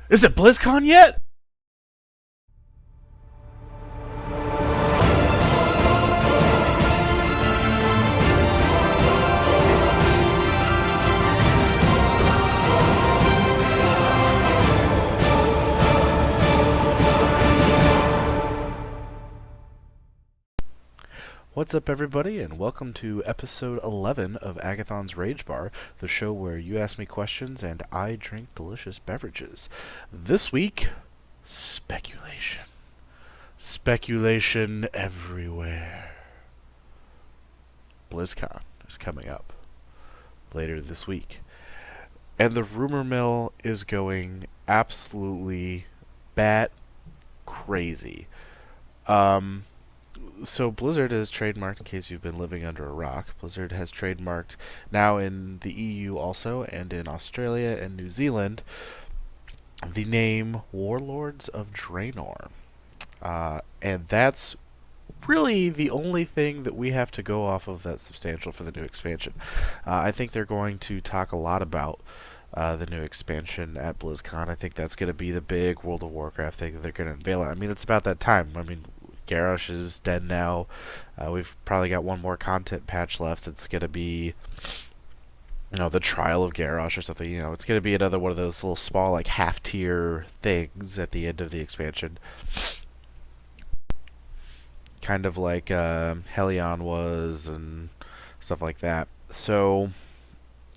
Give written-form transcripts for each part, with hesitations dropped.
Is it BlizzCon yet? What's up, everybody, and welcome to episode 11 of Aggathon's Rage Bar, the show where you ask me questions and I drink delicious beverages. This week, speculation. Speculation everywhere. Blizzcon is coming up later this week, and the rumor mill is going absolutely bat crazy. So Blizzard has trademarked, in case you've been living under a rock, Blizzard has trademarked now in the EU also, and in Australia and New Zealand, the name Warlords of Draenor. And that's really the only thing that we have to go off of that's substantial for the new expansion. I think they're going to talk a lot about the new expansion at BlizzCon. I think that's going to be the big World of Warcraft thing that they're going to unveil. I mean, it's about that time. I mean, Garrosh is dead now. We've probably got one more content patch left. It's going to be, the trial of Garrosh or something. It's going to be another one of those little small, like, half-tier things at the end of the expansion. Kind of like Helion was and stuff like that. So,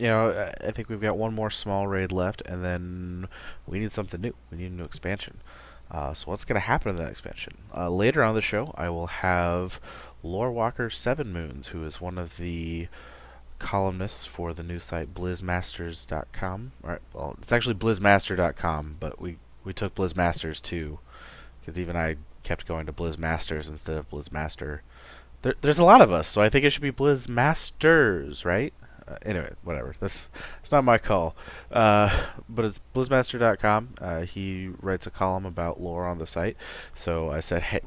I think we've got one more small raid left, and then we need something new. We need a new expansion. So what's going to happen in that expansion? Later on the show, I will have Lorewalker Seven Moons, who is one of the columnists for the new site BlizzMasters.com. Right, well, it's actually BlizzMaster.com, but we took BlizzMasters too, because even I kept going to BlizzMasters instead of BlizzMaster. There's a lot of us, so I think it should be BlizzMasters, right? Anyway, whatever. It's not my call. But it's blizzmaster.com. He writes a column about lore on the site. So I said, hey,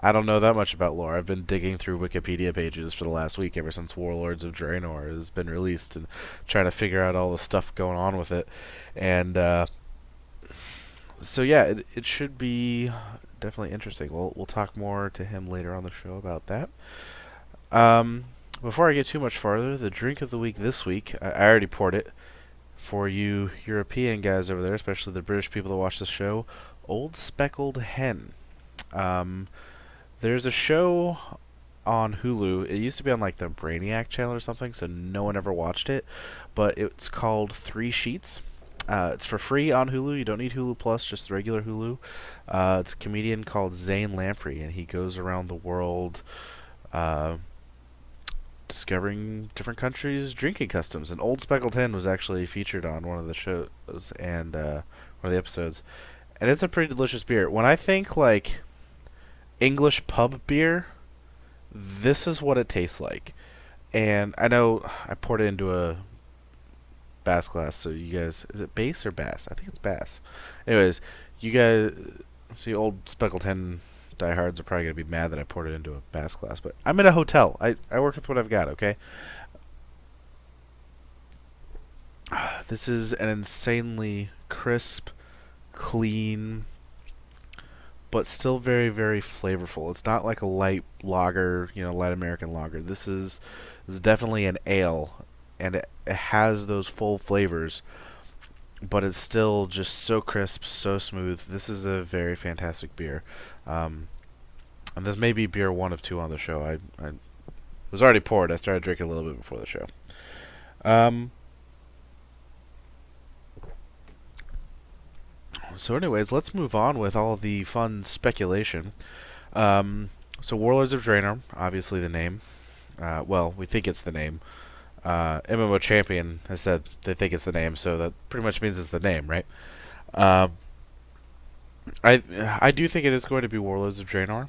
I don't know that much about lore. I've been digging through Wikipedia pages for the last week ever since Warlords of Draenor has been released and trying to figure out all the stuff going on with it. And so yeah, it should be definitely interesting. We'll talk more to him later on the show about that. Before I get too much farther, the drink of the week this week, I already poured it for you European guys over there, especially the British people that watch the show, Old Speckled Hen. There's a show on Hulu. It used to be on like the Brainiac channel or something, so no one ever watched it, but it's called Three Sheets. It's for free on Hulu. You don't need Hulu Plus, just the regular Hulu. It's a comedian called Zane Lamprey, and he goes around the world discovering different countries' drinking customs. And Old Speckled Hen was actually featured on one of the shows and one of the episodes. And it's a pretty delicious beer. When I think like English pub beer, this is what it tastes like. And I know I poured it into a Bass glass, so you guys, is it Bass or Bass? I think it's Bass. Anyways, you guys see Old Speckled Hen diehards are probably going to be mad that I poured it into a Bass glass, but I'm in a hotel. I work with what I've got, okay? This is an insanely crisp, clean, but still very, very flavorful. It's not like a light lager, light American lager. This is definitely an ale, and it has those full flavors, but it's still just so crisp, so smooth. This is a very fantastic beer. And this may be beer one of two on the show. I was already poured. I started drinking a little bit before the show. So anyways, let's move on with all the fun speculation. So Warlords of Draenor, obviously the name. Well, we think it's the name. MMO Champion has said they think it's the name, so that pretty much means it's the name, right? I do think it is going to be Warlords of Draenor,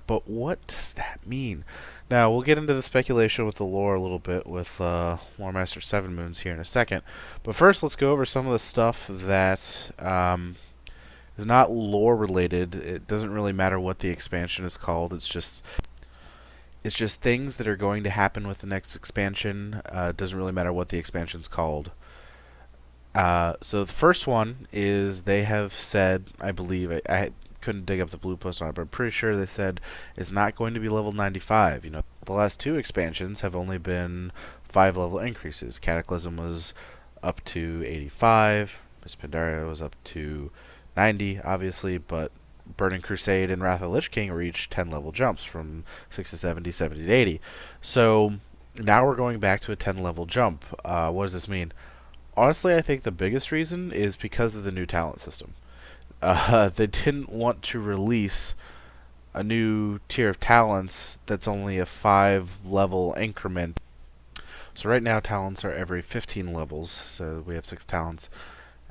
but what does that mean? Now, we'll get into the speculation with the lore a little bit with Lore Master Seven Moons here in a second, but first let's go over some of the stuff that is not lore related. It doesn't really matter what the expansion is called. It's just things that are going to happen with the next expansion. It doesn't really matter what the expansion's called. So the first one is they have said, I believe, I couldn't dig up the blue post on it, but I'm pretty sure they said it's not going to be level 95. You know, the last two expansions have only been 5 level increases. Cataclysm was up to 85. Miss Pandaria was up to 90, obviously, but Burning Crusade and Wrath of the Lich King reached 10 level jumps from 6 to 70, 70 to 80. So now we're going back to a 10 level jump. What does this mean? Honestly, I think the biggest reason is because of the new talent system. They didn't want to release a new tier of talents that's only a 5 level increment. So right now talents are every 15 levels, so we have 6 talents.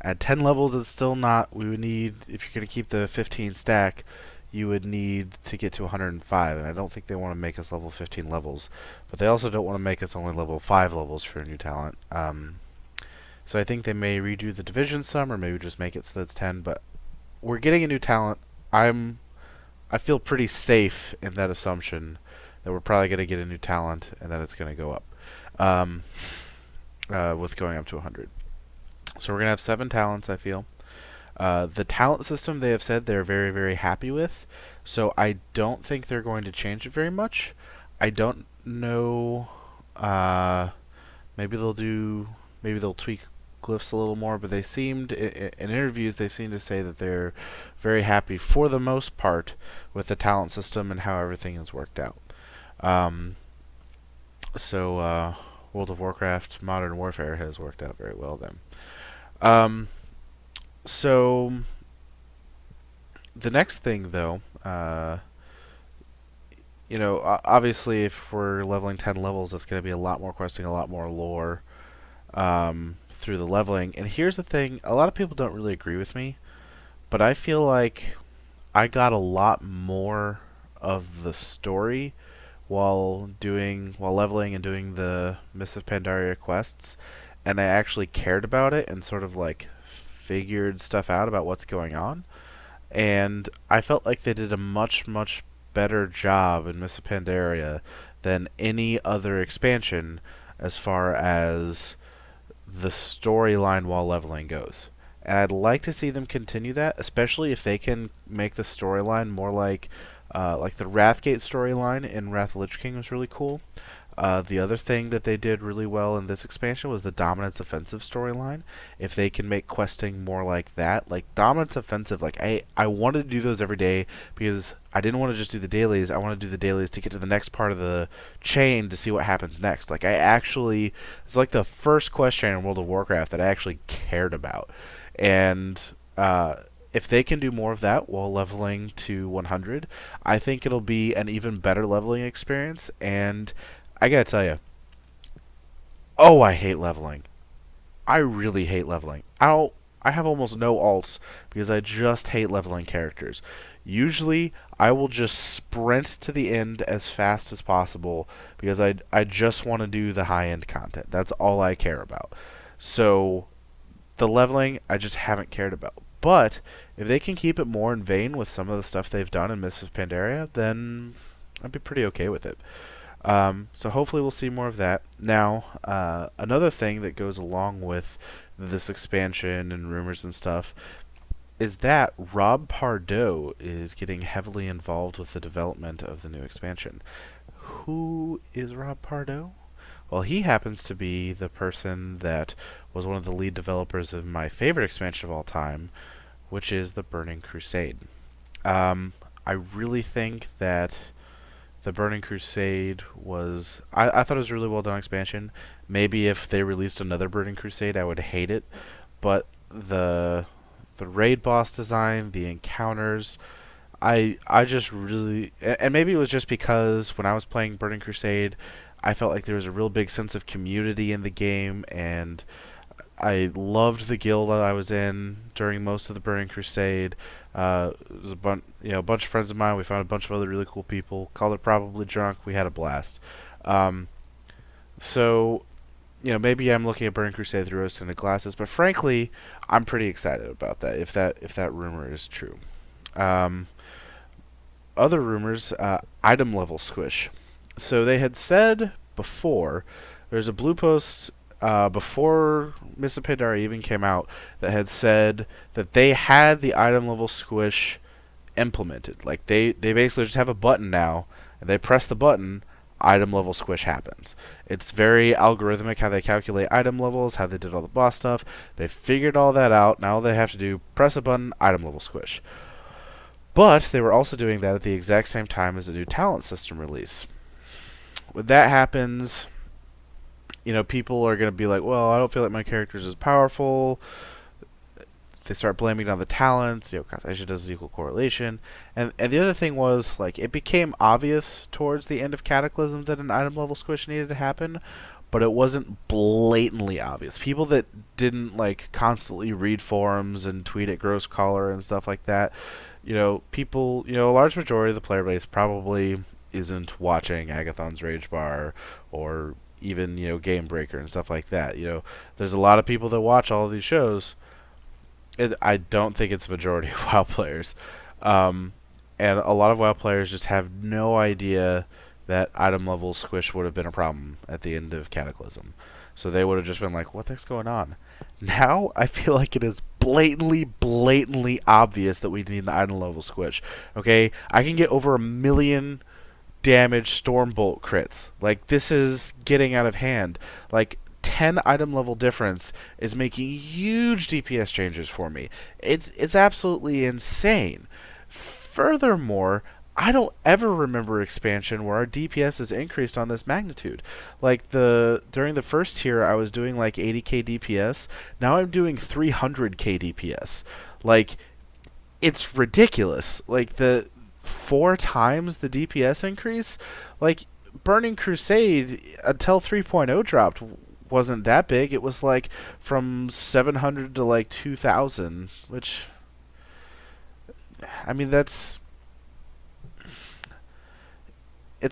At 10 levels it's still not, we would need, if you're going to keep the 15 stack, you would need to get to 105, and I don't think they want to make us level 15 levels. But they also don't want to make us only level 5 levels for a new talent. So I think they may redo the division some, or maybe just make it so that it's 10. But we're getting a new talent. I feel pretty safe in that assumption that we're probably going to get a new talent and that it's going to go up with going up to 100. So we're going to have 7 talents, I feel. The talent system they have said they're very, very happy with. So I don't think they're going to change it very much. I don't know. Maybe they'll tweak glyphs a little more, but they seemed, in interviews, they seem to say that they're very happy for the most part with the talent system and how everything has worked out. So World of Warcraft Modern Warfare has worked out very well then. So the next thing, though, you know, obviously if we're leveling 10 levels, that's going to be a lot more questing, a lot more lore through the leveling. And here's the thing, a lot of people don't really agree with me, but I feel like I got a lot more of the story while leveling and doing the Mists of Pandaria quests, and I actually cared about it and sort of like figured stuff out about what's going on. And I felt like they did a much, much better job in Mists of Pandaria than any other expansion as far as the storyline while leveling goes. And I'd like to see them continue that, especially if they can make the storyline more like the Wrathgate storyline in Wrath of the Lich King was really cool. The other thing that they did really well in this expansion was the Dominance Offensive storyline. If they can make questing more like that, like Dominance Offensive, like I wanted to do those every day because I didn't want to just do the dailies. I want to do the dailies to get to the next part of the chain to see what happens next. Like it's like the first quest chain in World of Warcraft that I actually cared about. And if they can do more of that while leveling to 100, I think it'll be an even better leveling experience. And I gotta tell you, oh, I hate leveling. I really hate leveling. I have almost no alts because I just hate leveling characters. Usually, I will just sprint to the end as fast as possible because I just want to do the high-end content. That's all I care about. So, the leveling, I just haven't cared about. But, if they can keep it more in vein with some of the stuff they've done in Mists of Pandaria, then I'd be pretty okay with it. So hopefully we'll see more of that. Now, another thing that goes along with this expansion and rumors and stuff is that Rob Pardo is getting heavily involved with the development of the new expansion. Who is Rob Pardo? Well, he happens to be the person that was one of the lead developers of my favorite expansion of all time, which is the Burning Crusade. I really think that the Burning Crusade was... I thought it was a really well done expansion. Maybe if they released another Burning Crusade, I would hate it. But the raid boss design, the encounters, I just really... And maybe it was just because when I was playing Burning Crusade, I felt like there was a real big sense of community in the game, and I loved the guild that I was in during most of the Burning Crusade. It was a bunch of friends of mine. We found a bunch of other really cool people. Called it Probably Drunk. We had a blast. So, maybe I'm looking at Burning Crusade through rose-tinted glasses, but frankly, I'm pretty excited about that. If that rumor is true. Other rumors, item level squish. So they had said before, there's a blue post before Mists of Pandaria even came out that had said that they had the item level squish implemented. Like they basically just have a button now, and they press the button, item level squish happens. It's very algorithmic how they calculate item levels, how they did all the boss stuff. They figured all that out. Now all they have to do, press a button, item level squish. But they were also doing that at the exact same time as a new talent system release. When that happens, people are going to be like, well, I don't feel like my character's as powerful. They start blaming it on the talents, causation doesn't equal correlation. And the other thing was, like, it became obvious towards the end of Cataclysm that an item level squish needed to happen, but it wasn't blatantly obvious. People that didn't, like, constantly read forums and tweet at Gross Caller and stuff like that, people, a large majority of the player base probably isn't watching Aggathon's Rage Bar or even, Game Breaker and stuff like that. There's a lot of people that watch all of these shows. I don't think it's the majority of WoW players. And a lot of WoW players just have no idea that item level squish would have been a problem at the end of Cataclysm. So they would have just been like, what the heck's going on? Now, I feel like it is blatantly obvious that we need an item level squish. Okay? I can get over 1 million damage Stormbolt crits. Like, this is getting out of hand. Like, 10 item level difference is making huge DPS changes for me. It's absolutely insane. Furthermore, I don't ever remember expansion where our DPS is increased on this magnitude. Like during the first tier I was doing like 80k DPS. Now I'm doing 300k DPS. Like, it's ridiculous. Like, the 4 times the DPS increase. Like, Burning Crusade until 3.0 dropped wasn't that big. It was like from 700 to like 2,000, which, I mean, it's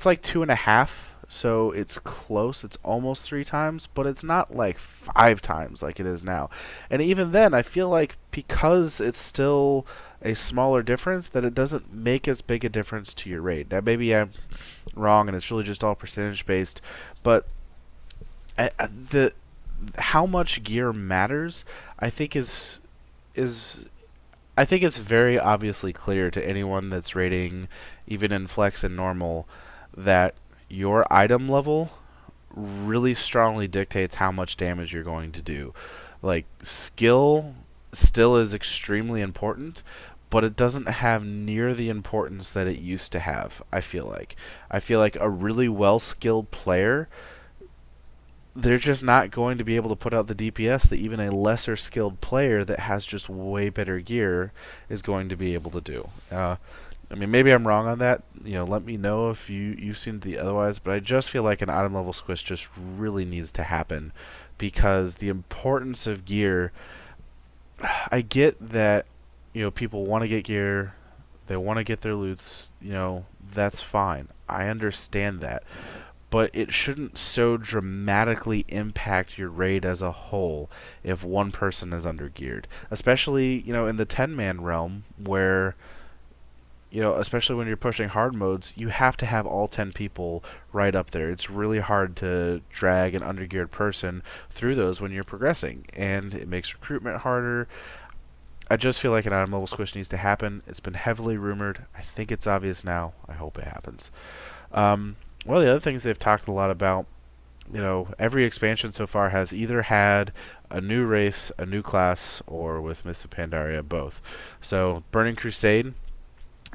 like 2.5, so it's close. It's almost 3 times, but it's not like 5 times like it is now. And even then, I feel like because it's still a smaller difference, that it doesn't make as big a difference to your raid. Now, maybe I'm wrong, and it's really just all percentage based, but the how much gear matters, I think is I think it's very obviously clear to anyone that's rating even in flex and normal that your item level really strongly dictates how much damage you're going to do. Like, skill still is extremely important, but it doesn't have near the importance that it used to have. I feel like a really well skilled player, they're just not going to be able to put out the DPS that even a lesser skilled player that has just way better gear is going to be able to do. I mean, maybe I'm wrong on that. Let me know if you've seen the otherwise, but I just feel like an item level squish just really needs to happen, because the importance of gear, I get that, people want to get gear, they want to get their loots, that's fine. I understand that. But it shouldn't so dramatically impact your raid as a whole if one person is undergeared. Especially, in the 10-man realm where, especially when you're pushing hard modes, you have to have all 10 people right up there. It's really hard to drag an undergeared person through those when you're progressing, and it makes recruitment harder. I just feel like an item level squish needs to happen. It's been heavily rumored. I think it's obvious now. I hope it happens. One of the other things they've talked a lot about, every expansion so far has either had a new race, a new class, or with Mists of Pandaria, both. So, Burning Crusade,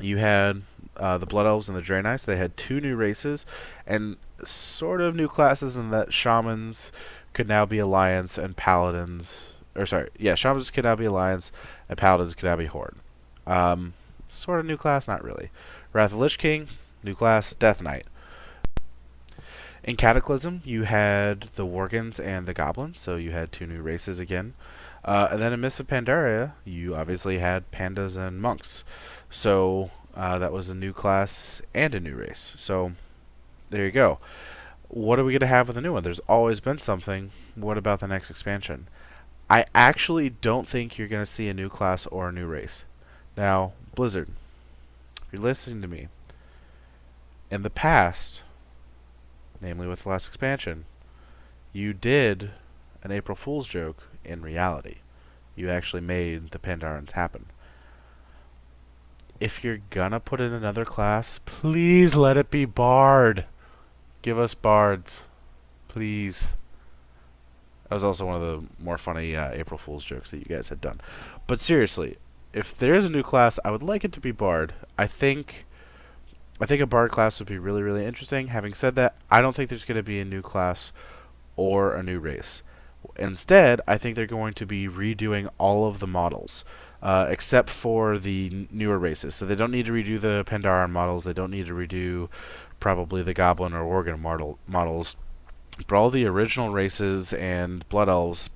you had the Blood Elves and the Draenites. They had 2 new races, and sort of new classes in that Shamans could now be Alliance and Paladins. Shamans could now be Alliance, and Paladins could now be Horde. Sort of new class, not really. Wrath of Lich King, new class, Death Knight. In Cataclysm, you had the Worgens and the Goblins, so you had 2 new races again. And then in Mists of Pandaria, you obviously had Pandas and Monks. So that was a new class and a new race. So there you go. What are we going to have with a new one? There's always been something. What about the next expansion? I actually don't think you're going to see a new class or a new race. Now, Blizzard, if you're listening to me, in the past, namely with the last expansion, you did an April Fool's joke in reality. You actually made the Pandarans happen. If you're gonna put in another class, please let it be Bard. Give us bards, please. That was also one of the more funny April Fool's jokes that you guys had done. But seriously, if there is a new class, I would like it to be Bard. I think a Bard class would be really, really interesting. Having said that, I don't think there's going to be a new class or a new race. Instead, I think they're going to be redoing all of the models, except for the newer races. So they don't need to redo the Pandaran models. They don't need to redo probably the Goblin or Worgen models. But all the original races and Blood Elves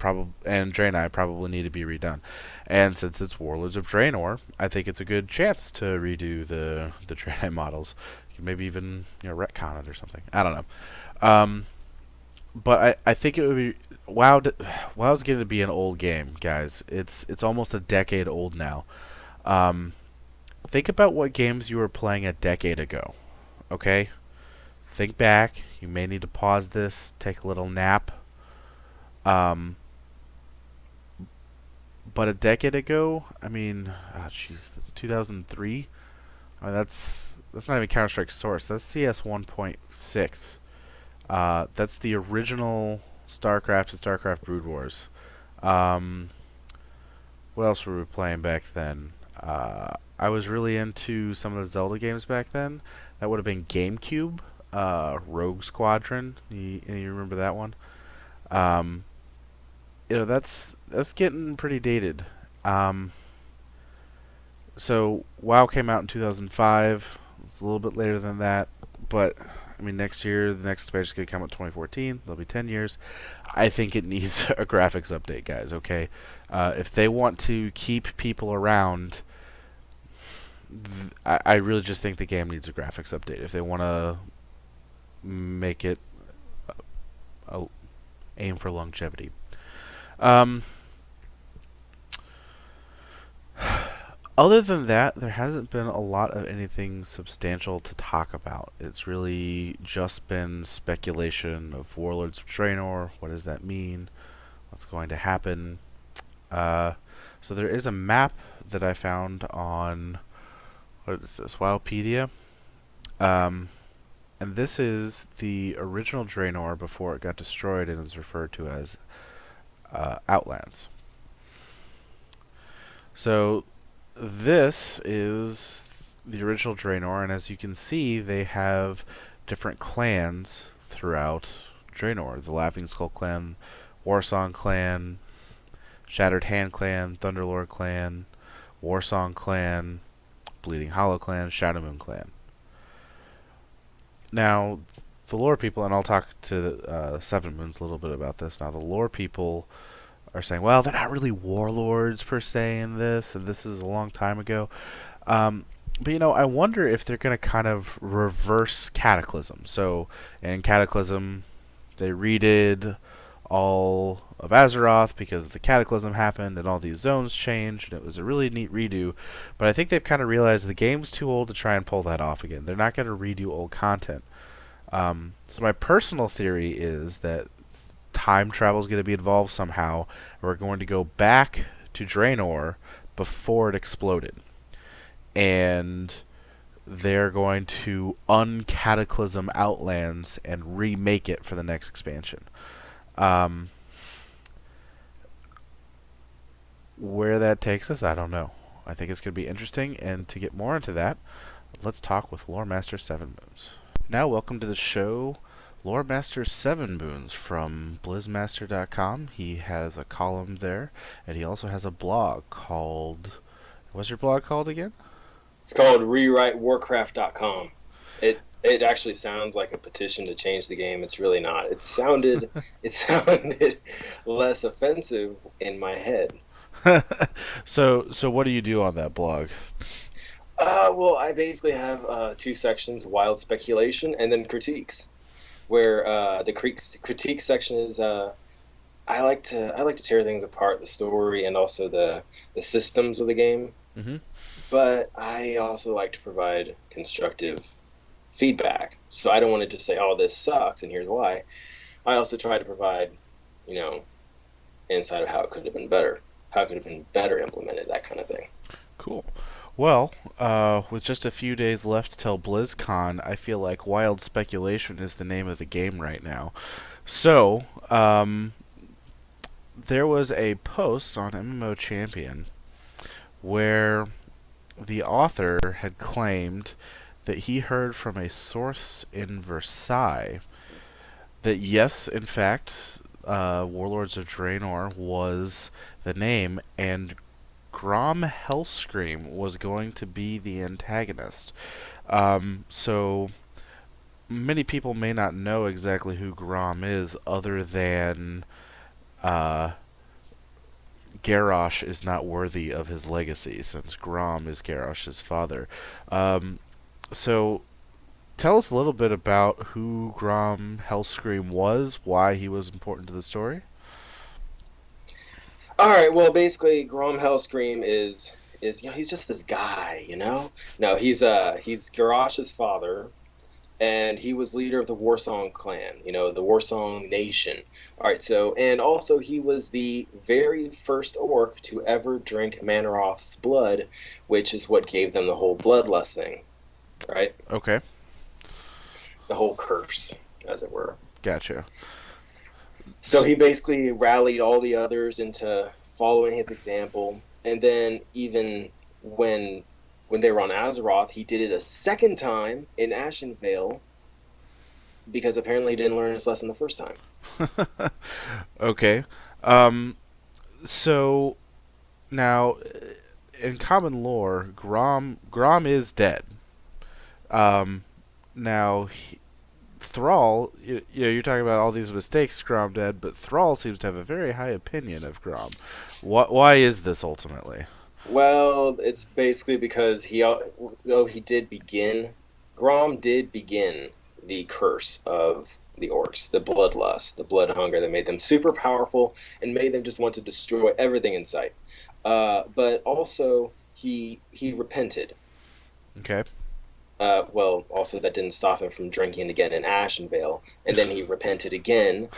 and Draenei probably need to be redone. And since it's Warlords of Draenor, I think it's a good chance to redo the Draenei models. You can maybe even retcon it or something. I don't know. But I think it would be WoW's getting to be an old game, guys. It's almost a decade old now. Um, think about what games you were playing a decade ago. Okay, think back. You may need to pause this, take a little nap. Um, but a decade ago, I mean, jeez, that's 2003. I mean, that's not even Counter Strike Source. That's CS 1.6. That's the original StarCraft and StarCraft Brood Wars. Um, what else were we playing back then? I was really into some of the Zelda games back then. That would have been GameCube, Rogue Squadron. You remember that one? Um, that's getting pretty dated. Um, so WoW came out in 2005. It's a little bit later than that, but I mean next year the next expansion is going to come out 2014. That'll be 10 years. I think it needs a graphics update, guys. Okay, if they want to keep people around, I really just think the game needs a graphics update. If they want to make it a, aim for longevity. Um, Other than that, there hasn't been a lot of anything substantial to talk about. It's really just been speculation of Warlords of Draenor. What does that mean? What's going to happen? So there is a map that I found on, what is this, Wowpedia? And this is the original Draenor before it got destroyed and is referred to as Outlands. So this is the original Draenor, and as you can see, they have different clans throughout Draenor. The Laughing Skull clan, Warsong clan, Shattered Hand clan, Thunderlord clan, Warsong clan, Bleeding Hollow clan, Shadowmoon clan. Now, the lore people, and I'll talk to Seven Moons a little bit about this. Now, the lore people are saying, well, they're not really warlords per se in this, and this is a long time ago. But I wonder if they're going to kind of reverse Cataclysm. So, in Cataclysm, they redid all of Azeroth because the Cataclysm happened and all these zones changed, and it was a really neat redo. But I think they've kind of realized the game's too old to try and pull that off again. They're not going to redo old content. So my personal theory is that time travel is going to be involved somehow. We're going to go back to Draenor before it exploded, and they're going to uncataclysm Outlands and remake it for the next expansion. Where that takes us, I don't know. I think it's going to be interesting, and to get more into that, let's talk with Lore Master Seven Moons. Now, welcome to the show, Lore Master Seven Moons from blizzmaster.com. He has a column there, and he also has a blog called... What's your blog called again? It's called rewritewarcraft.com. It actually sounds like a petition to change the game. It's really not. It sounded less offensive in my head. So what do you do on that blog? Well, I basically have two sections: wild speculation and then critiques. Where the critique section is, I like to tear things apart, the story and also the systems of the game. Mm-hmm. But I also like to provide constructive feedback. So I don't want to just say, "Oh, this sucks," and here's why. I also try to provide, you know, inside of how it could have been better, how it could have been better implemented, that kind of thing. Cool. Well, with just a few days left till BlizzCon, I feel like Wild Speculation is the name of the game right now. So, there was a post on MMO Champion where the author had claimed that he heard from a source in Versailles that yes, in fact, Warlords of Draenor was the name, and Grom Hellscream was going to be the antagonist. So many people may not know exactly who Grom is, other than uh, Garrosh is not worthy of his legacy, since Grom is Garrosh's father. Um, so tell us a little bit about who Grom Hellscream was, why he was important to the story. All right, well, basically, Grom Hellscream is he's just this guy, No, he's Garrosh's father, and he was leader of the Warsong clan, the Warsong nation. All right, so and also he was the very first orc to ever drink Manaroth's blood, which is what gave them the whole bloodlust thing, right? Okay, The whole curse, as it were. gotcha. So he basically rallied all the others into following his example, and then even when when they were on Azeroth, he did it a second time in Ashenvale because apparently he didn't learn his lesson the first time. Okay. Um, so now, in common lore, Grom is dead. Um, now, Thrall, you're talking about all these mistakes Grom did, but Thrall seems to have a very high opinion of Grom. Why is this ultimately? Well, it's basically because though he did begin, Grom did begin the curse of the orcs, the bloodlust, the blood hunger that made them super powerful and made them just want to destroy everything in sight. But also he repented. Okay. Well, also that didn't stop him from drinking again in Ashenvale, and then he repented again.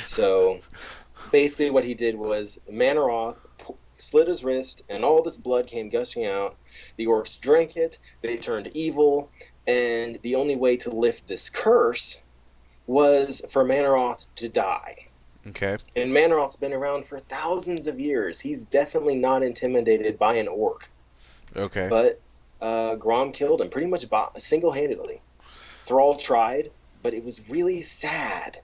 So basically, what he did was Manaroth slit his wrist, and all this blood came gushing out. The orcs drank it, they turned evil, and the only way to lift this curse was for Manaroth to die. Okay. And Manaroth's been around for thousands of years. He's definitely not intimidated by an orc. Okay. But Grom killed him pretty much single handedly. Thrall tried, but it was really sad.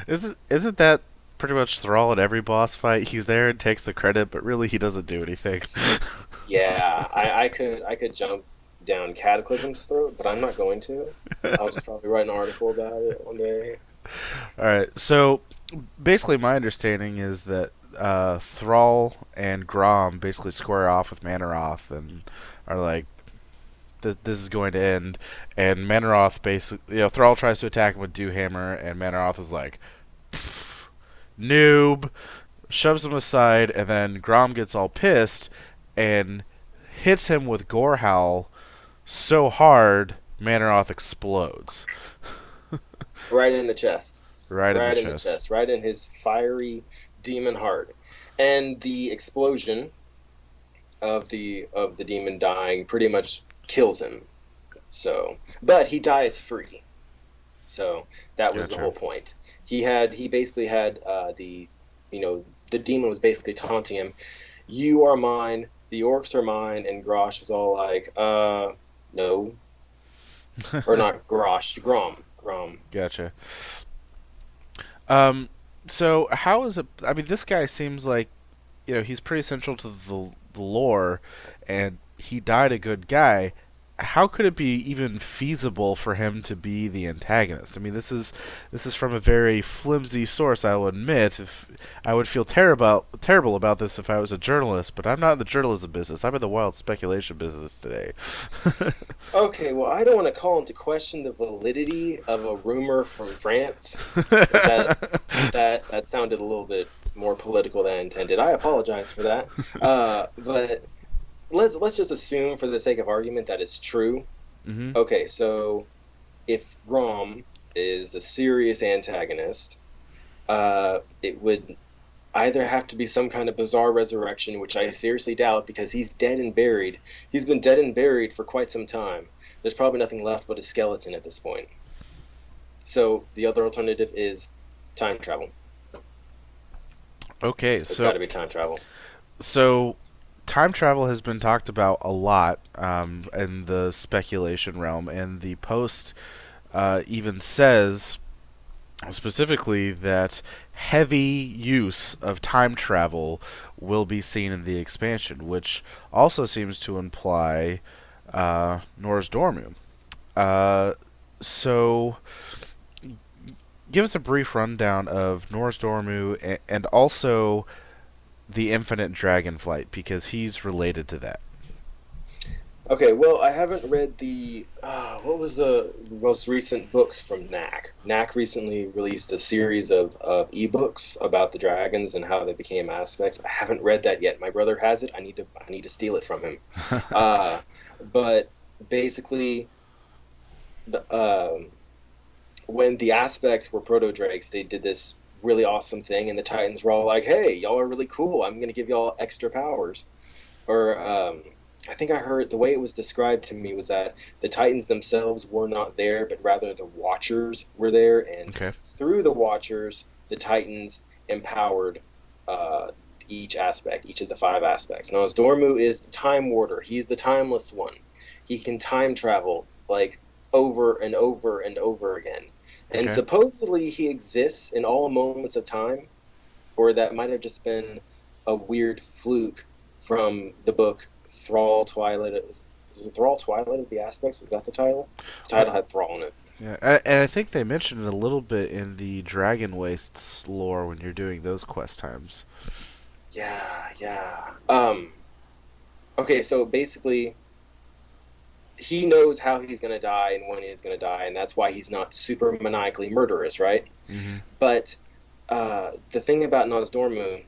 Isn't that pretty much Thrall at every boss fight? He's there and takes the credit, but really he doesn't do anything. Yeah, I could jump down Cataclysm's throat, but I'm not going to. I'll just probably write an article about it one day. All right. So basically, my understanding is that Thrall and Grom basically square off with Manaroth and are like, this is going to end. And Manaroth basically, Thrall tries to attack him with Dewhammer, and Manaroth is like, noob, shoves him aside, and then Grom gets all pissed and hits him with Gorehowl so hard, Manaroth explodes. Right in the chest. Right in the Right in the chest. chest. Right in his fiery demon heart. And the explosion of the demon dying pretty much kills him. So, but he dies free. So that was the Gotcha. whole point. He basically had the demon was basically taunting him. You are mine. The orcs are mine. And Grosh was all like, no, or not Grosh, Grom, Grom. Gotcha. Um, so how is it? I mean, this guy seems like he's pretty central to the lore, and he died a good guy. How could it be even feasible for him to be the antagonist? I mean, this is from a very flimsy source. I will admit, if I would feel terrible about this if I was a journalist, but I'm not in the journalism business. I'm in the wild speculation business today. Okay, well, I don't want to call into question the validity of a rumor from France. That sounded a little bit more political than I intended. I apologize for that. But let's just assume, for the sake of argument, that it's true. Hmm. Okay, so if Grom is the serious antagonist, It would either have to be some kind of bizarre resurrection, which I seriously doubt because he's dead and buried. He's been dead and buried for quite some time. There's probably nothing left but a skeleton at this point. So the other alternative is time travel. Okay, It's got so to be time travel. so time travel has been talked about a lot in the speculation realm, and the post even says specifically that heavy use of time travel will be seen in the expansion, which also seems to imply Nor's Dormu. Uh, so, give us a brief rundown of Nor's Dormu and also the Infinite Dragonflight, because he's related to that. Okay, well, I haven't read the what was the most recent books from Knack. Knack recently released a series of ebooks about the dragons and how they became aspects. I haven't read that yet. My brother has it. I need to steal it from him. Uh, but basically, the, when the aspects were proto drakes, they did this really awesome thing, and the Titans were all like, "Hey, y'all are really cool. I'm gonna give y'all extra powers." Or I think I heard the way it was described to me was that the Titans themselves were not there, but rather the Watchers were there, and Okay. through the Watchers, the Titans empowered uh, each aspect, each of the five aspects. Now, as Dormu is the Time Warder, he's the timeless one. He can time travel like over and over and over again, and Okay. supposedly he exists in all moments of time, or that might have just been a weird fluke from the book Thrall Twilight. Was it Thrall Twilight of the Aspects? Was that the title? The Uh, title had Thrall in it. yeah, and I think they mentioned it a little bit in the Dragon Wastes lore when you're doing those quest times. Yeah, yeah. Okay, so basically, he knows how he's going to die and when he's going to die, and that's why he's not super maniacally murderous, right? Hmm. But the thing about Nozdormu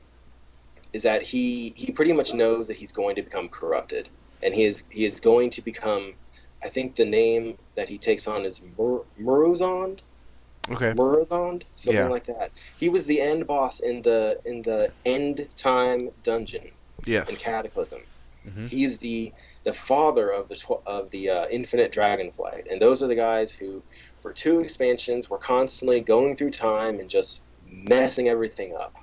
is that he pretty much knows that he's going to become corrupted, and he is going to become. I think the name that he takes on is Murozond, Okay. something Yeah. like that. He was the end boss in the end time dungeon in Yes. Cataclysm. Hmm. He's the father of the Infinite Dragonflight, and those are the guys who, for two expansions, were constantly going through time and just messing everything up.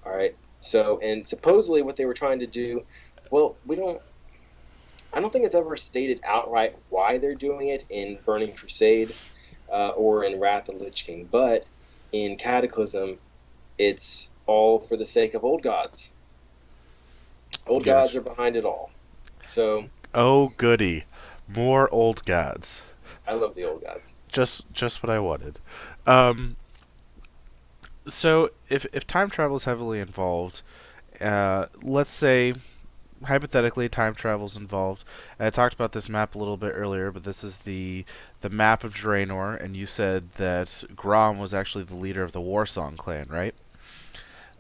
All right. So, and supposedly what they were trying to do, well, I don't think it's ever stated outright why they're doing it in Burning Crusade or in Wrath of the Lich King, but in Cataclysm, it's all for the sake of old gods. Old gods Gotcha. are behind it all. So, Oh, goody. More old gods. I love the old gods. Just what I wanted. Um, so if time travel is heavily involved, let's say hypothetically time travel is involved. And I talked about this map a little bit earlier, but this is the map of Draenor, and you said that Grom was actually the leader of the Warsong clan, right?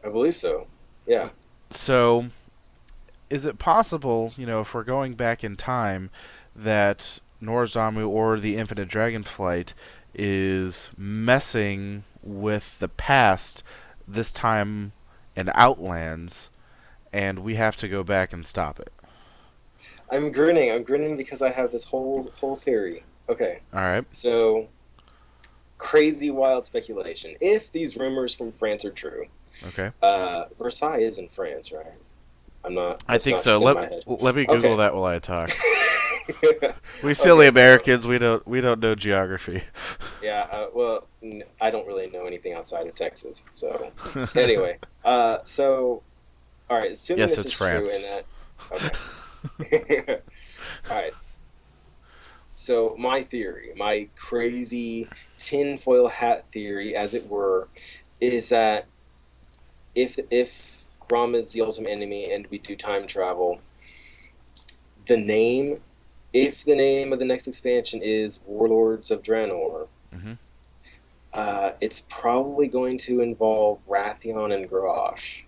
I believe so. Yeah. So is it possible, if we're going back in time, that Norzdamu or the Infinite Dragonflight is messing with the past this time in Outlands, and we have to go back and stop it? I'm grinning. I'm grinning because I have this whole theory. Okay. All right. So, crazy wild speculation. If these rumors from France are true, Okay. Versailles is in France, right? I'm not. I That's think not so. just in Let my head. let me Google Okay. that while I talk. We silly Okay. So Americans, we don't know geography. yeah. Well, I don't really know anything outside of Texas. So anyway. So all right. Assuming Yes, this it's is true, and France. that. Okay. All right. So my theory, my crazy tinfoil hat theory, as it were, is that if Grom is the ultimate enemy and we do time travel, the name, if the name of the next expansion is Warlords of Draenor, Hmm. it's probably going to involve Wrathion and Garrosh,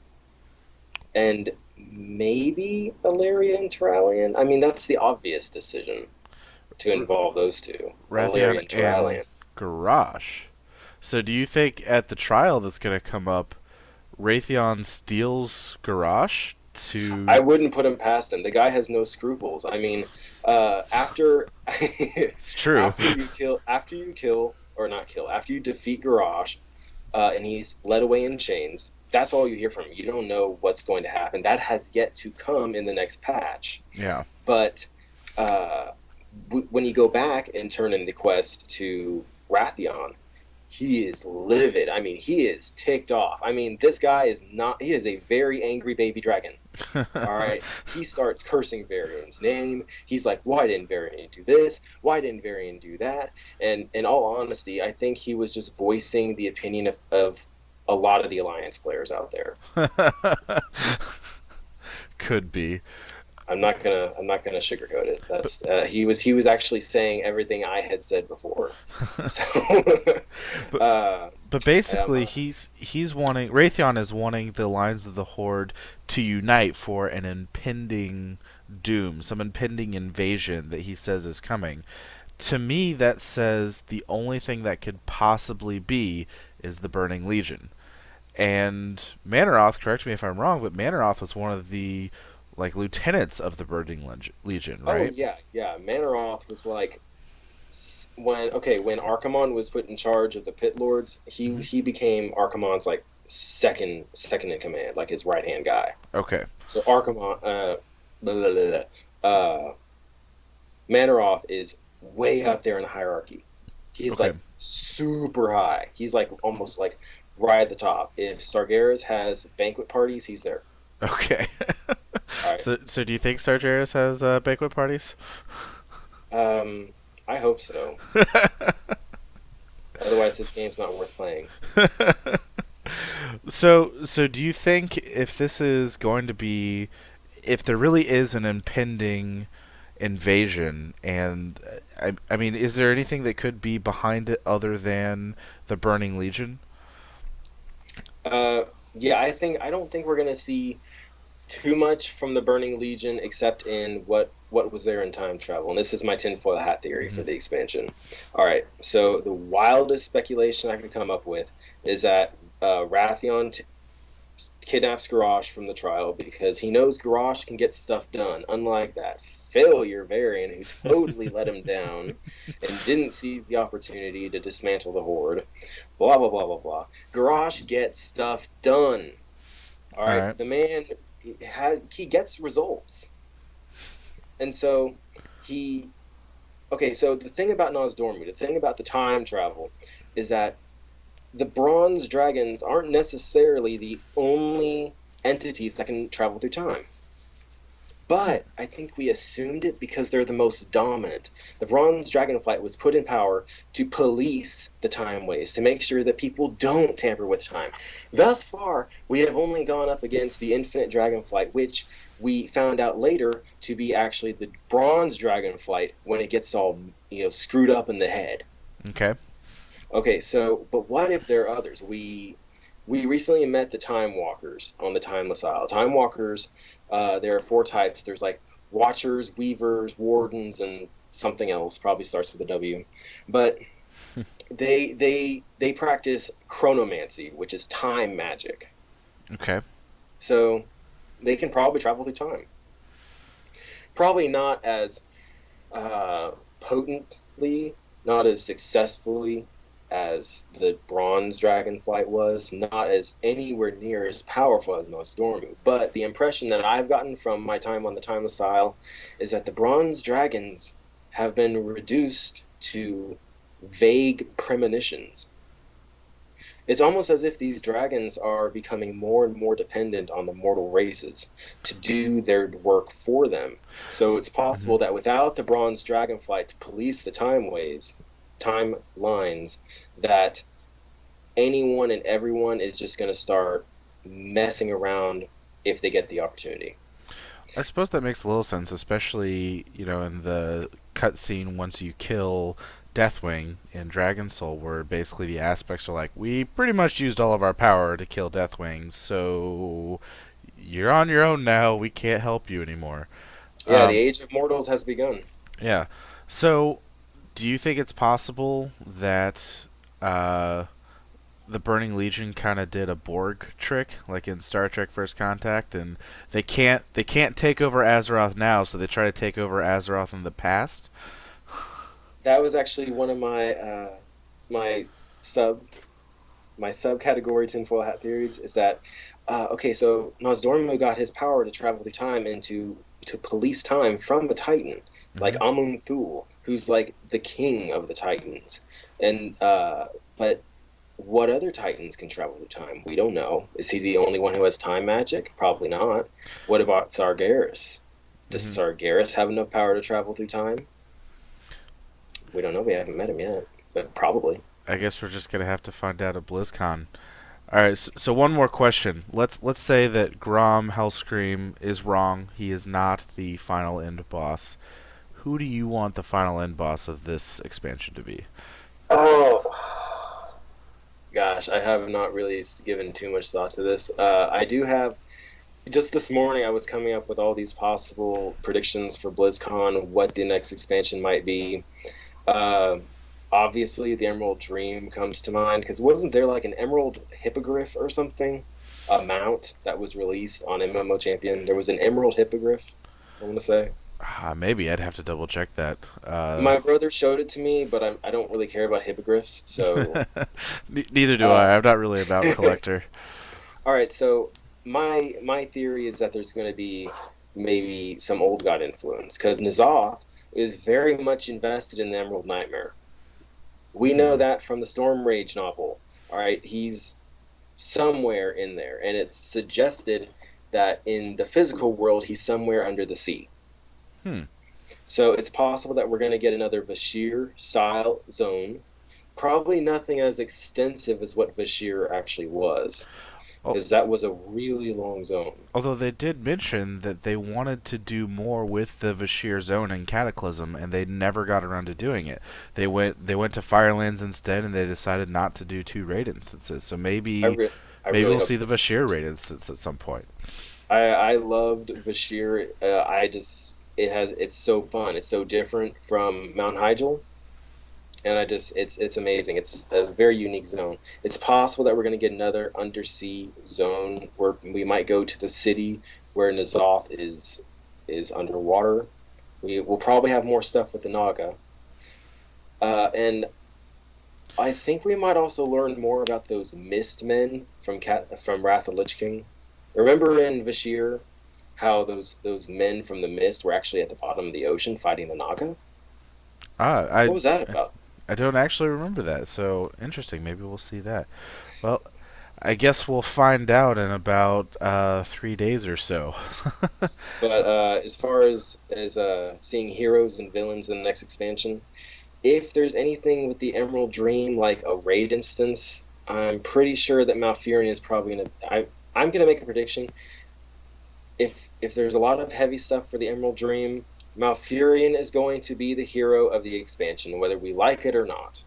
and maybe Illyria and Turallion. I mean, that's the obvious decision to R- involve those two, Wrathion Illyria and and Turallion. Garrosh. So do you think at the trial that's going to come up, Wrathion steals Garrosh I to? wouldn't put him past him. The guy has no scruples. I mean, after It's true. after you kill or not kill, after you defeat Garrosh, and he's led away in chains. That's all you hear from him. You don't know what's going to happen. That has yet to come in the next patch. Yeah. But uh, when you go back and turn in the quest to Wrathion, he is livid. I mean, he is ticked off. I mean, this guy is not, he is a very angry baby dragon. All right. He starts cursing Varian's name. He's like, why didn't Varian do this? Why didn't Varian do that? And in all honesty, I think he was just voicing the opinion of a lot of the Alliance players out there. Could be. I'm not gonna sugarcoat it. But That's he was actually saying everything I had said before. So but uh, but um, basically he's wanting Raytheon is wanting the lines of the Horde to unite for an impending doom, some impending invasion that he says is coming. To me that says the only thing that could possibly be is the Burning Legion. And Manaroth, correct me if I'm wrong, but Manaroth was one of the like lieutenants of the Legion, oh right? yeah. Manaroth was like when Archimonde was put in charge of the Pit Lords, Hmm. he became Archimonde's like second in command, like his right hand guy. Okay. So Archimonde, blah, blah, blah, blah. Manaroth is way up there in the hierarchy. He's Okay. like super high. He's like almost like right at the top. If Sargeras has banquet parties, he's there. Okay. All right. So do you think Sargeras has banquet parties? Um, I hope so. Otherwise, this game's not worth playing. So do you think if this is going to be, if there really is an impending invasion, and I mean, is there anything that could be behind it other than the Burning Legion? Uh, yeah, I don't think we're gonna see too much from the Burning Legion except in what was there in time travel. And this is my tinfoil hat theory Hmm. for the expansion. All right, so the wildest speculation I could come up with is that Wrathion kidnaps Garrosh from the trial because he knows Garrosh can get stuff done, unlike that failure Varian who totally let him down and didn't seize the opportunity to dismantle the Horde. Blah, blah, blah, blah, blah. Garrosh gets stuff done. All All right, right. the man he gets results, and so he okay. So the thing about Nozdormu, the thing about the time travel, is that the bronze dragons aren't necessarily the only entities that can travel through time. But I think we assumed it because they're the most dominant. The Bronze Dragonflight was put in power to police the time ways, to make sure that people don't tamper with time. Thus far, we have only gone up against the Infinite Dragonflight, which we found out later to be actually the Bronze Dragonflight when it gets all screwed up in the head. Okay. Okay, so but what if there are others? We recently met the Time Walkers on the Timeless Isle. Time Walkers, there are four types. There's like Watchers, Weavers, Wardens, and something else. Probably starts with a W. But they practice chronomancy, which is time magic. Okay. So they can probably travel through time. Probably not as potently, not as successfully as the Bronze Dragonflight was, not as anywhere near as powerful as Nozdormu. But the impression that I've gotten from my time on the Timeless Isle is that the Bronze Dragons have been reduced to vague premonitions. It's almost as if these dragons are becoming more and more dependent on the mortal races to do their work for them. So it's Hmm. possible that without the bronze dragonflight to police the time waves, time lines, that anyone and everyone is just going to start messing around if they get the opportunity. I suppose that makes a little sense, especially in the cutscene once you kill Deathwing in Dragon Soul, where basically the aspects are like, we pretty much used all of our power to kill Deathwing, so you're on your own now. We can't help you anymore. Yeah, the Um, age of mortals has begun. yeah. So, do you think it's possible that uh, the Burning Legion kind of did a Borg trick, like in Star Trek First Contact, and they can't take over Azeroth now, so they try to take over Azeroth in the past. That was actually one of my sub my subcategory tinfoil hat theories is that okay, so Nosdormu got his power to travel through time and to police time from a Titan, like Hmm. Amun Thul, who's like the king of the Titans. And but what other Titans can travel through time? We don't know. Is he the only one who has time magic? Probably not. What about Sargeras? Does Hmm. Sargeras have enough power to travel through time? We don't know. We haven't met him yet, but probably. I guess we're just gonna have to find out at BlizzCon. All right, so one more question. Let's say that Grom Hellscream is wrong. He is not the final end boss. Who do you want the final end boss of this expansion to be? Oh, gosh, I have not really given too much thought to this. I do have just this morning. I was coming up with all these possible predictions for BlizzCon, what the next expansion might be. Uh, Obviously, the Emerald Dream comes to mind because wasn't there like an Emerald Hippogriff or something, a mount that was released on MMO Champion? There was an Emerald Hippogriff, I want to say. Maybe I'd have to double check that. My brother showed it to me, but I don't really care about hippogriffs, so. Neither do Uh, I. I'm not really a mount collector. all right, so my theory is that there's going to be maybe some old god influence because N'Zoth is very much invested in the Emerald Nightmare. We know Hmm. that from the Storm Rage novel. All right, he's somewhere in there, and it's suggested that in the physical world he's somewhere under the sea. Hmm. So it's possible that we're going to get another Vashir style zone. Probably nothing as extensive as what Vashir actually was, Well, because that was a really long zone. although they did mention that they wanted to do more with the Vashir Zone and Cataclysm, and they never got around to doing it. They went to Firelands instead, and they decided not to do two raid instances. So I maybe re- I maybe really we'll hope see they the do. Vashir raid instance at some point. I loved Vashir. I just it's so fun. It's so different from Mount Hyjal, and I just it's amazing. It's a very unique zone. It's possible that we're going to get another undersea zone where we might go to the city where N'Zoth is underwater. We will probably have more stuff with the Naga, and I think we might also learn more about those Mist Men from Wrath of Lich King. Remember in Vashir how those men from the Mist were actually at the bottom of the ocean fighting the Naga? Ah, What was that about? I don't actually remember that. So interesting. Maybe we'll see that. Well, I guess we'll find out in about 3 days or so. But as far as seeing heroes and villains in the next expansion, if there's anything with the Emerald Dream, like a raid instance, I'm pretty sure that Malfurion is probably gonna. I'm gonna make a prediction. If there's a lot of heavy stuff for the Emerald Dream, Malfurion is going to be the hero of the expansion, whether we like it or not.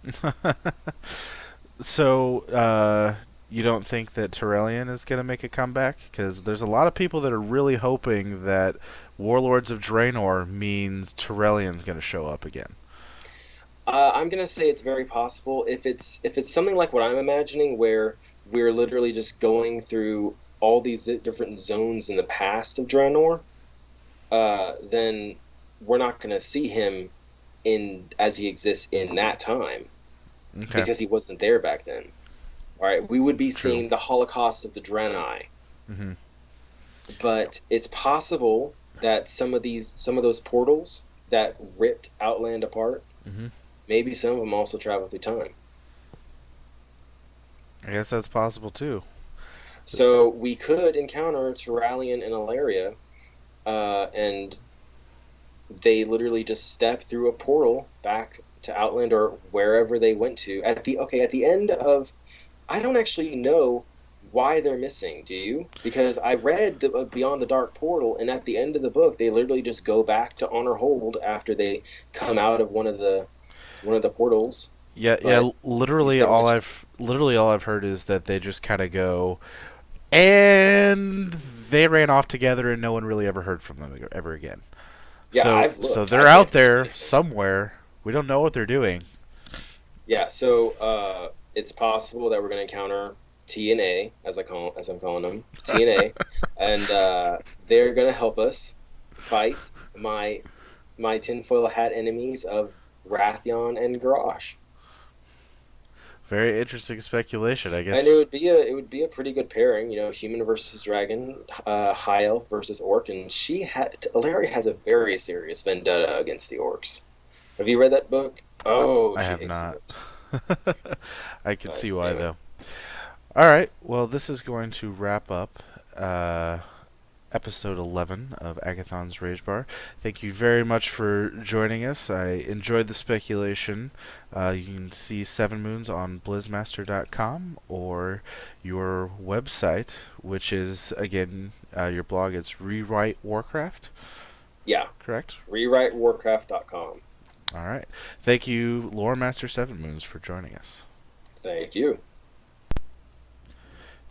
So, you don't think that Turellian is going to make a comeback? Because there's a lot of people that are really hoping that Warlords of Draenor means Turellian's going to show up again. I'm gonna say it's very possible if it's something like what I'm imagining, where we're literally just going through all these different zones in the past of Draenor, then we're not gonna see him in as he exists in that time Okay, because he wasn't there back then. All right, we would be true. seeing the Holocaust of the Draenei, Hmm. but it's possible that some of those portals that ripped Outland apart, Hmm. maybe some of them also travel through time. I guess that's possible too. So we could encounter Turallion and Ilaria, and they literally just step through a portal back to Outland or wherever they went to. At the end of, I don't actually know why they're missing. Do you? Because I read Beyond the Dark Portal, and at the end of the book, they literally just go back to Honor Hold after they come out of one of the portals. Yeah, yeah. But he's Literally never all mentioned. I've heard is that they just kind of go, and they ran off together, and no one really ever heard from them ever again. Yeah, So I've so looked. I they're out can't find there anything. somewhere. We don't know what they're doing. Yeah, so it's possible that we're going to encounter T and A, as I'm calling them, T and they're going to help us fight my tinfoil hat enemies of Wrathion and Garrosh. Very interesting speculation, I And guess. it would be a pretty good pairing, human versus dragon, high elf versus orc, and Larry has a very serious vendetta against the orcs. Have you read that book? Oh, I she have hates the not. orcs. I can see why, Anyway, though. All right. Well, this is going to wrap up uh, episode 11 of Agathon's Rage Bar. Thank you very much for joining us. I enjoyed the speculation. You can see Seven Moons on blizzmaster.com or your website, which is, again, your blog. It's Rewrite Warcraft, yeah, correct? rewritewarcraft.com. All right. Thank you, Lore Master Seven Moons, for joining us. Thank you.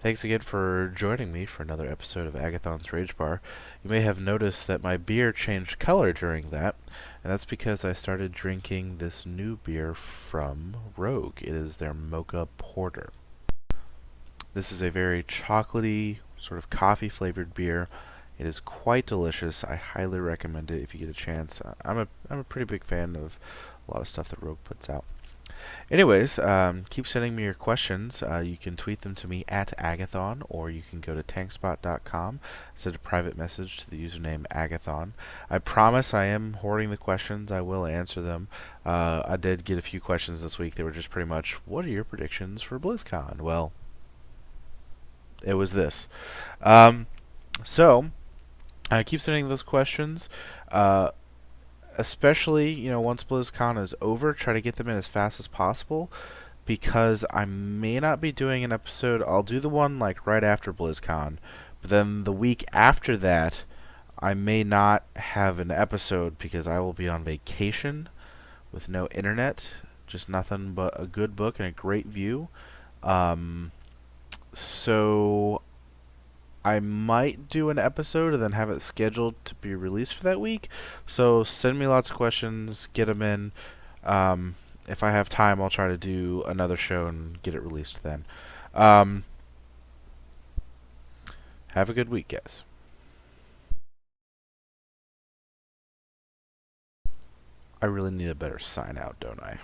Thanks again for joining me for another episode of Agathon's Rage Bar. You may have noticed that my beer changed color during that, and that's because I started drinking this new beer from Rogue. It is their Mocha Porter. This is a very chocolatey, sort of coffee-flavored beer. It is quite delicious. I highly recommend it if you get a chance. I'm a pretty big fan of a lot of stuff that Rogue puts out. Anyways, keep sending me your questions. You can tweet them to me at Aggathon, or you can go to tankspot.com, send a private message to the username Aggathon. I promise I am hoarding the questions. I will answer them. I did get a few questions this week. They were just pretty much, what are your predictions for BlizzCon? Well, it was this. Um, so, keep sending those questions. Uh, Especially, once BlizzCon is over, try to get them in as fast as possible because I may not be doing an episode. I'll do the one like right after BlizzCon, but then the week after that, I may not have an episode because I will be on vacation with no internet, just nothing but a good book and a great view. Um, so I might do an episode and then have it scheduled to be released for that week. So send me lots of questions, get them in. Um, if I have time, I'll try to do another show and get it released then. Um, have a good week, guys. I really need a better sign out, don't I?